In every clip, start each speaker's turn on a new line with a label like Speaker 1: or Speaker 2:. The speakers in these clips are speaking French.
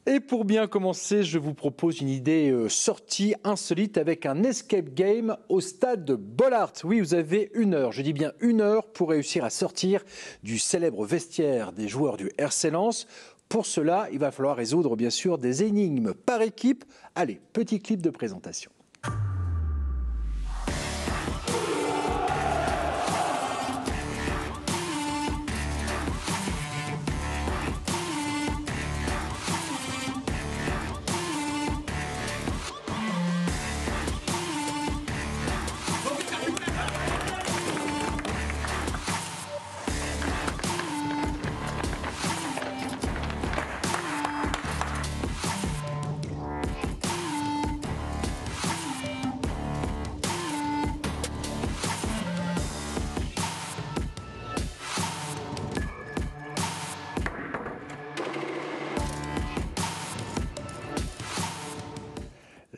Speaker 1: Et pour bien commencer, je vous propose une idée sortie insolite avec un escape game au stade de Bollaert. Oui, vous avez 1 heure, je dis bien 1 heure pour réussir à sortir du célèbre vestiaire des joueurs du RC Lens. Pour cela, il va falloir résoudre bien sûr des énigmes par équipe. Allez, petit clip de présentation.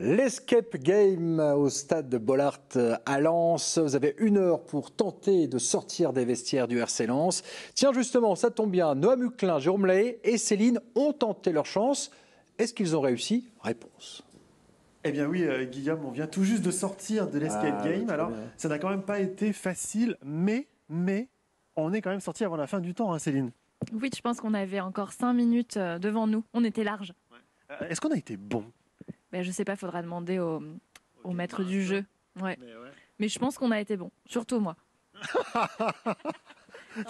Speaker 1: L'escape game au stade de Bollaert à Lens. Vous avez 1 heure pour tenter de sortir des vestiaires du RC Lens. Tiens, justement, ça tombe bien. Noah Muclin, Jérôme Lahaye et Céline ont tenté leur chance. Est-ce qu'ils ont réussi? Réponse.
Speaker 2: Eh bien oui, Guillaume, on vient tout juste de sortir de l'escape game. Alors, ça n'a quand même pas été facile, mais on est quand même sorti avant la fin du temps, hein, Céline.
Speaker 3: Oui, je pense qu'on avait encore 5 minutes devant nous. On était large.
Speaker 2: Ouais. Est-ce qu'on a été bon?
Speaker 3: Ben, je sais pas, faudra demander au maître du jeu. Ouais. Mais je pense qu'on a été bon, surtout moi.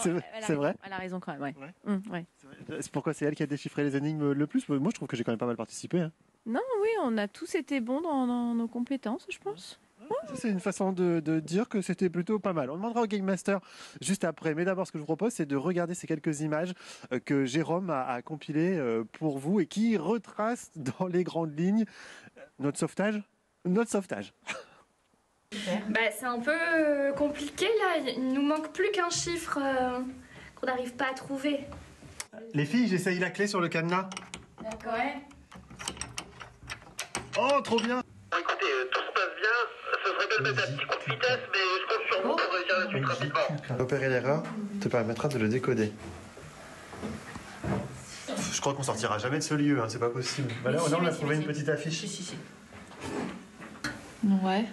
Speaker 2: C'est vrai?
Speaker 3: Elle a raison quand même, ouais. Ouais.
Speaker 2: C'est pourquoi c'est elle qui a déchiffré les énigmes le plus? Moi, je trouve que j'ai quand même pas mal participé. Hein.
Speaker 4: Non, oui, on a tous été bons dans nos compétences, je pense.
Speaker 2: Ça, c'est une façon de dire que c'était plutôt pas mal. On demandera au Game Master juste après. Mais d'abord, ce que je vous propose, c'est de regarder ces quelques images que Jérôme a compilées pour vous et qui retracent dans les grandes lignes notre sauvetage.
Speaker 5: Bah, c'est un peu compliqué là, il nous manque plus qu'un chiffre qu'on n'arrive pas à trouver.
Speaker 2: Les filles, j'essaye la clé sur le cadenas.
Speaker 5: D'accord. Ouais.
Speaker 2: Oh, trop bien!
Speaker 6: Écoutez, tout se passe bien, ce serait bien de mettre un petit coup de vitesse, mais je compte sur vous pour réussir la suite rapidement.
Speaker 2: Opérer l'erreur te permettra de le décoder. Je crois qu'on sortira jamais de ce lieu, hein, c'est pas possible. Bah là, on a trouvé une petite affiche.
Speaker 4: Si. Ouais.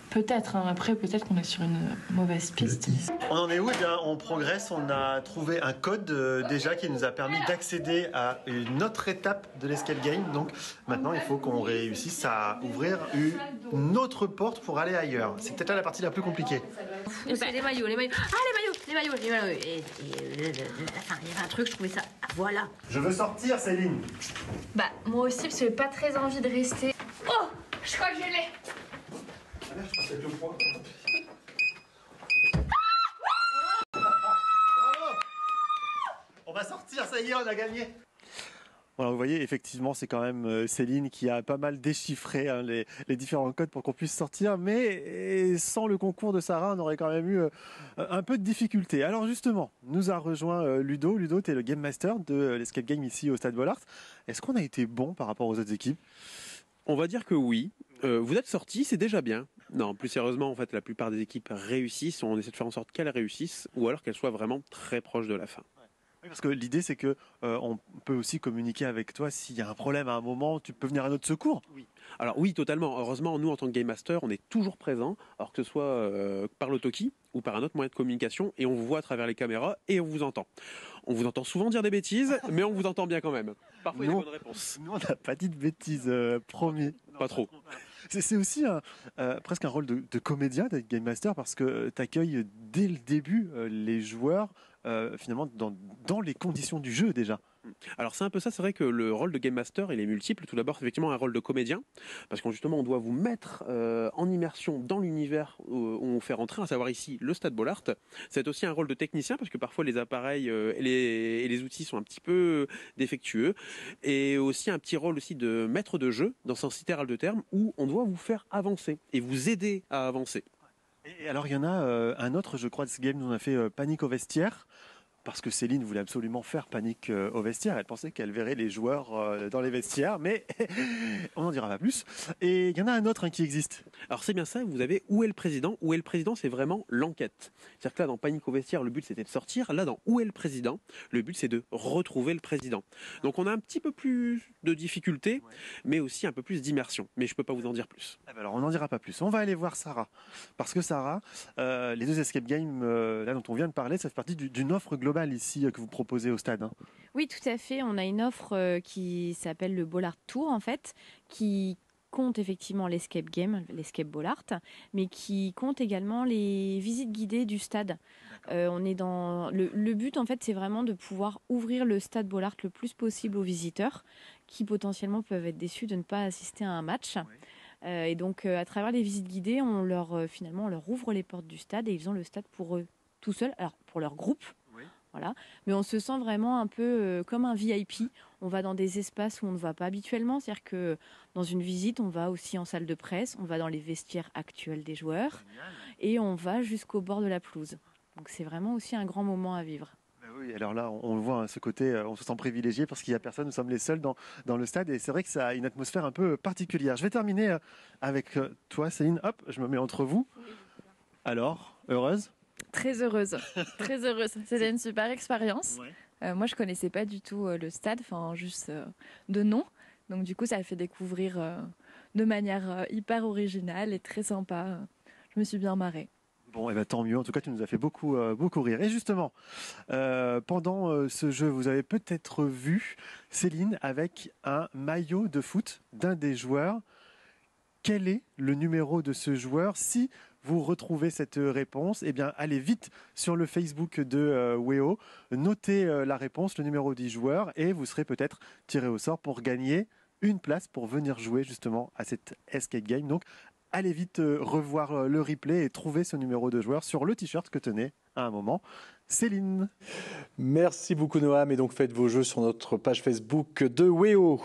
Speaker 4: Peut-être, hein. Après peut-être qu'on est sur une mauvaise piste.
Speaker 2: On en est où? On progresse, on a trouvé un code déjà qui nous a permis d'accéder à une autre étape de l'escape game. Donc maintenant il faut qu'on réussisse à ouvrir une autre porte pour aller ailleurs. C'est peut-être là la partie la plus compliquée.
Speaker 5: C'est les maillots. Ah, les maillots. Et enfin, il y avait un truc, je trouvais ça. Voilà.
Speaker 2: Je veux sortir, Céline.
Speaker 5: Bah, moi aussi, parce que j'ai pas très envie de rester. Oh, je crois que je l'ai.
Speaker 2: On va sortir, ça y est, on a gagné. Voilà, vous voyez, effectivement, c'est quand même Céline qui a pas mal déchiffré hein, les différents codes pour qu'on puisse sortir, mais sans le concours de Sarah, on aurait quand même eu un peu de difficulté. Alors justement, nous a rejoint Ludo. Ludo, tu es le Game Master de l'Escape Game ici au Stade Bollaert. Est-ce qu'on a été bon par rapport aux autres équipes?
Speaker 7: On va dire que oui. Vous êtes sortis, c'est déjà bien. Non, plus sérieusement, en fait, la plupart des équipes réussissent. On essaie de faire en sorte qu'elles réussissent ou alors qu'elles soient vraiment très proches de la fin.
Speaker 2: Oui, parce que l'idée, c'est que on peut aussi communiquer avec toi s'il y a un problème à un moment, tu peux venir à notre secours.
Speaker 7: Oui. Alors oui, totalement. Heureusement, nous, en tant que Game Master, on est toujours présents, alors que ce soit par l'autoki ou par un autre moyen de communication, et on vous voit à travers les caméras et on vous entend. On vous entend souvent dire des bêtises, mais on vous entend bien quand même. Parfois, il y a des bonnes réponses.
Speaker 2: Nous, on n'a pas dit de bêtises, promis.
Speaker 7: Non, pas trop.
Speaker 2: C'est aussi presque un rôle de comédien d'être Game Master, parce que tu accueilles dès le début les joueurs finalement dans les conditions du jeu déjà.
Speaker 7: Alors c'est un peu ça, c'est vrai que le rôle de Game Master il est multiple. Tout d'abord c'est effectivement un rôle de comédien, parce qu'on justement on doit vous mettre en immersion dans l'univers où on fait rentrer, à savoir ici le Stade Bollaert. C'est aussi un rôle de technicien, parce que parfois les appareils et les outils sont un petit peu défectueux, et aussi un petit rôle aussi de maître de jeu, dans sens littéral de terme, où on doit vous faire avancer et vous aider à avancer.
Speaker 2: Et alors il y en a un autre, je crois, de ce game, on a fait Panique au vestiaire. parce que Céline voulait absolument faire panique au vestiaire. Elle pensait qu'elle verrait les joueurs dans les vestiaires, mais on n'en dira pas plus. Et il y en a un autre qui existe.
Speaker 7: Alors c'est bien ça, vous avez Où est le président? Où est le président, c'est vraiment l'enquête. C'est-à-dire que là, dans Panique au vestiaire, le but c'était de sortir. Là, dans Où est le président, le but c'est de retrouver le président. Donc on a un petit peu plus de difficultés, mais aussi un peu plus d'immersion. Mais je ne peux pas vous en dire plus.
Speaker 2: Alors on n'en dira pas plus. On va aller voir Sarah. Parce que Sarah, les deux escape games là dont on vient de parler, ça fait partie d'une offre globale ici que vous proposez au stade.
Speaker 8: Oui, tout à fait. On a une offre qui s'appelle le Bollard Tour, en fait, qui compte effectivement l'escape game, l'escape Bollard, mais qui compte également les visites guidées du stade. On est dans le but, en fait, c'est vraiment de pouvoir ouvrir le stade Bollard le plus possible aux visiteurs qui potentiellement peuvent être déçus de ne pas assister à un match. Et donc, à travers les visites guidées, finalement, on leur ouvre les portes du stade et ils ont le stade pour eux tout seuls, alors pour leur groupe. Voilà. Mais on se sent vraiment un peu comme un VIP. On va dans des espaces où on ne va pas habituellement. C'est-à-dire que dans une visite, on va aussi en salle de presse, on va dans les vestiaires actuels des joueurs et on va jusqu'au bord de la pelouse. Donc c'est vraiment aussi un grand moment à vivre.
Speaker 2: Oui, alors là, on le voit, ce côté, on se sent privilégié parce qu'il n'y a personne, nous sommes les seuls dans le stade et c'est vrai que ça a une atmosphère un peu particulière. Je vais terminer avec toi, Céline. Hop, je me mets entre vous. Alors, heureuse ?
Speaker 3: Très heureuse, très heureuse. C'était une super expérience. Moi, je connaissais pas du tout le stade, enfin juste de nom. Donc du coup, ça a fait découvrir de manière hyper originale et très sympa. Je me suis bien marrée.
Speaker 2: Bon, et tant mieux. En tout cas, tu nous as fait beaucoup rire. Et justement, pendant ce jeu, vous avez peut-être vu Céline avec un maillot de foot d'un des joueurs. Quel est le numéro de ce joueur? Si vous retrouvez cette réponse, eh bien, allez vite sur le Facebook de WEO, notez la réponse, le numéro du joueur, et vous serez peut-être tiré au sort pour gagner une place pour venir jouer justement à cette escape game. Donc, allez vite revoir le replay et trouver ce numéro de joueur sur le t-shirt que tenait à un moment Céline.
Speaker 1: Merci beaucoup Noam, et donc faites vos jeux sur notre page Facebook de WEO.